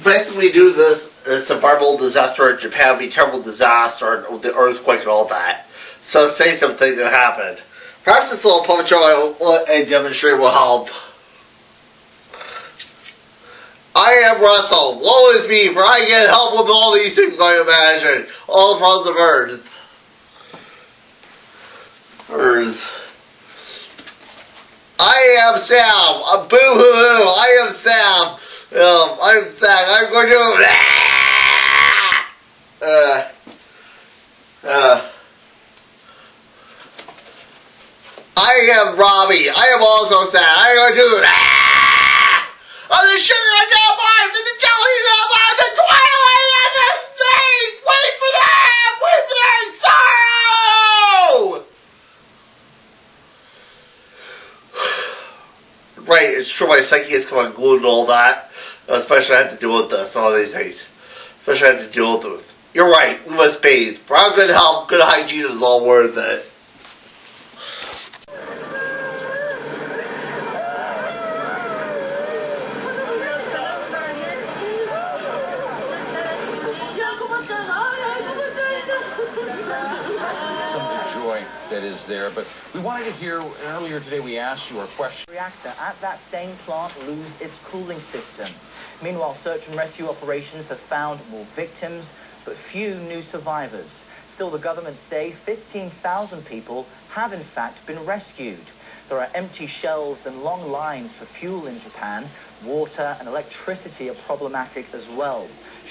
basically do this survival disaster in Japan, be terrible disaster, and the earthquake and all that. So say something that happened. Perhaps this little puppet show and demonstrate will help. I am Russell. Woe is me, for I can't help with all these things I imagine. All across the earth. I am Sam. Boo-hoo-hoo. I am Sam. I'm Sam. I'm going to... I am Robbie. I am also Sam. I'm going to... Oh, the sugar on the bar, the jelly on the bar, the twilight and the snake! Wait for them! Wait for their sorrow! Right, it's true my psyche has come unglued and all that. Especially I have to deal with this, all these things. Especially I have to deal with. You're right, we must bathe. For our good health, good hygiene is all worth it. That is there, but we wanted to hear, earlier today we asked you a question. Reactor at that same plant lose its cooling system. Meanwhile, search and rescue operations have found more victims, but few new survivors. Still, the government say 15,000 people have in fact been rescued. There are empty shelves and long lines for fuel in Japan. Water and electricity are problematic as well.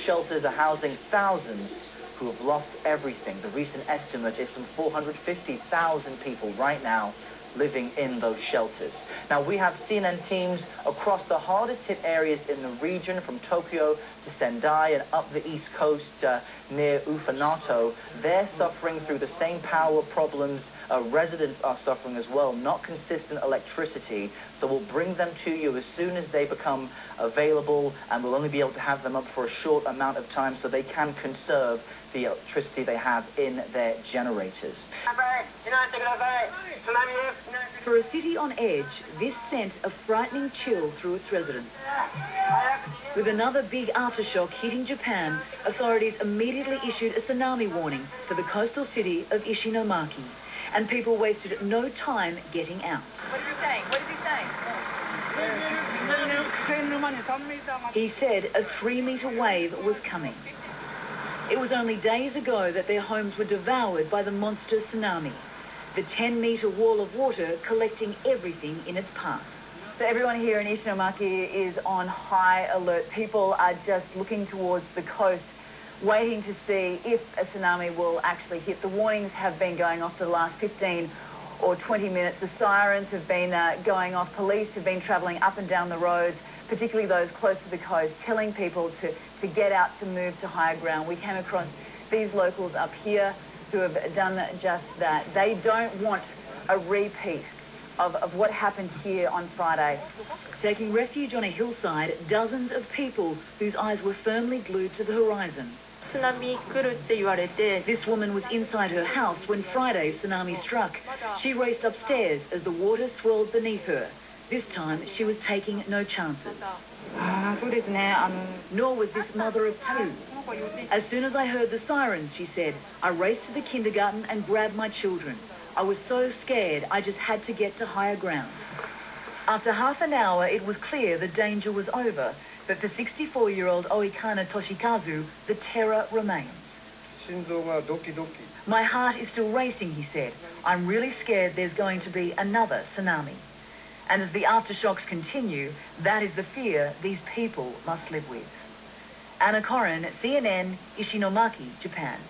Shelters are housing thousands who have lost everything. The recent estimate is some 450,000 people right now living in those shelters. Now, we have CNN teams across the hardest hit areas in the region, from Tokyo to Sendai and up the east coast near Ufanato. They're suffering through the same power problems residents are suffering as well, not consistent electricity. So we'll bring them to you as soon as they become available, and we'll only be able to have them up for a short amount of time so they can conserve the electricity they have in their generators. For a city on edge, this sent a frightening chill through its residents. With another big aftershock hitting Japan, authorities immediately issued a tsunami warning for the coastal city of Ishinomaki, and people wasted no time getting out. What is he saying? What is he saying? He said a 3-meter wave was coming. It was only days ago that their homes were devoured by the monster tsunami, the 10-meter wall of water collecting everything in its path. So everyone here in Ishinomaki is on high alert. People are just looking towards the coast, waiting to see if a tsunami will actually hit. The warnings have been going off for the last 15 or 20 minutes. The sirens have been going off. Police have been travelling up and down the roads, particularly those close to the coast, telling people to get out, to move to higher ground. We came across these locals up here who have done just that. They don't want a repeat of what happened here on Friday. Taking refuge on a hillside, dozens of people whose eyes were firmly glued to the horizon. This woman was inside her house when Friday's tsunami struck. She raced upstairs as the water swirled beneath her. This time, she was taking no chances. Nor was this mother of two. As soon as I heard the sirens, she said, I raced to the kindergarten and grabbed my children. I was so scared, I just had to get to higher ground. After half an hour, it was clear the danger was over, but for 64-year-old Oikana Toshikazu, the terror remains. My heart is still racing, he said. I'm really scared there's going to be another tsunami. And as the aftershocks continue, that is the fear these people must live with. Anna Koren, CNN, Ishinomaki, Japan.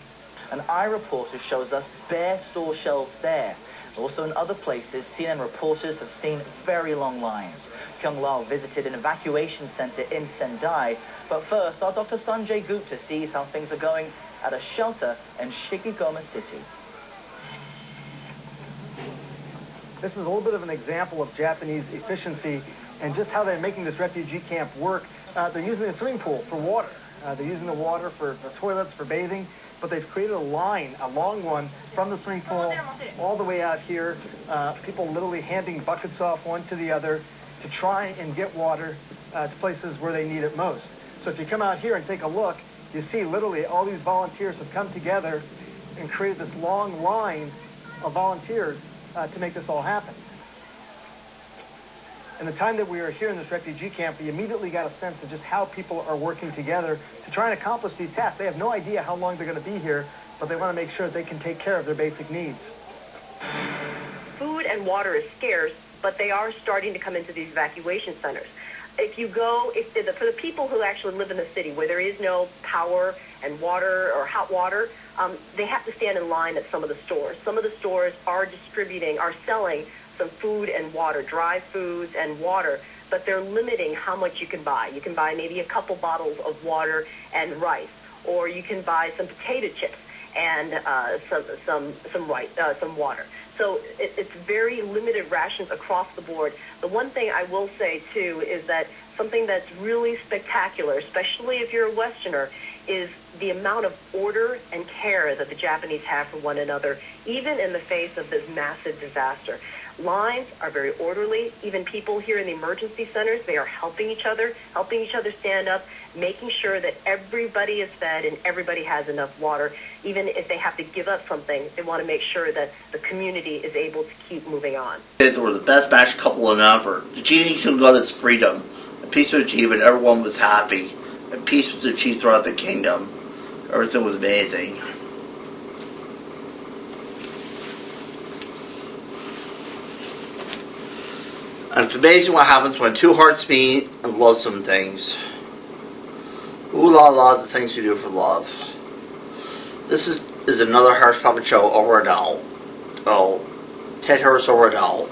An eye reporter shows us bare store shelves there. Also in other places, CNN reporters have seen very long lines. Kyung Lao visited an evacuation center in Sendai, but first our Dr. Sanjay Gupta sees how things are going at a shelter in Shikigoma City. This is a little bit of an example of Japanese efficiency and just how they're making this refugee camp work. They're using a swimming pool for water. They're using the water for toilets, for bathing, but they've created a line, a long one, from the swimming pool all the way out here. People literally handing buckets off one to the other to try and get water to places where they need it most. So if you come out here and take a look, you see literally all these volunteers have come together and created this long line of volunteers to make this all happen. In the time that we were here in this refugee camp, we immediately got a sense of just how people are working together to try and accomplish these tasks. They have no idea how long they're going to be here, but they want to make sure that they can take care of their basic needs. Food and water is scarce, but they are starting to come into these evacuation centers. If you go, for the people who actually live in the city where there is no power and water or hot water, they have to stand in line at some of the stores. Some of the stores are selling some food and water, dry foods and water, but they're limiting how much you can buy. You can buy maybe a couple bottles of water and rice, or you can buy some potato chips and some water. So it's very limited rations across the board. The one thing I will say, too, is that something that's really spectacular, especially if you're a Westerner, is the amount of order and care that the Japanese have for one another, even in the face of this massive disaster. Lines are very orderly. Even people here in the emergency centers, they are helping each other stand up, making sure that everybody is fed and everybody has enough water. Even if they have to give up something, they want to make sure that the community is able to keep moving on. They were the best match couple in ever. The genie got his freedom. And peace was achieved and everyone was happy. And peace was achieved throughout the kingdom. Everything was amazing. And it's amazing what happens when two hearts meet and love some things. Ooh la la, the things you do for love. This is another Harris Puppet Show over and out. Oh, Ted Harris over and out.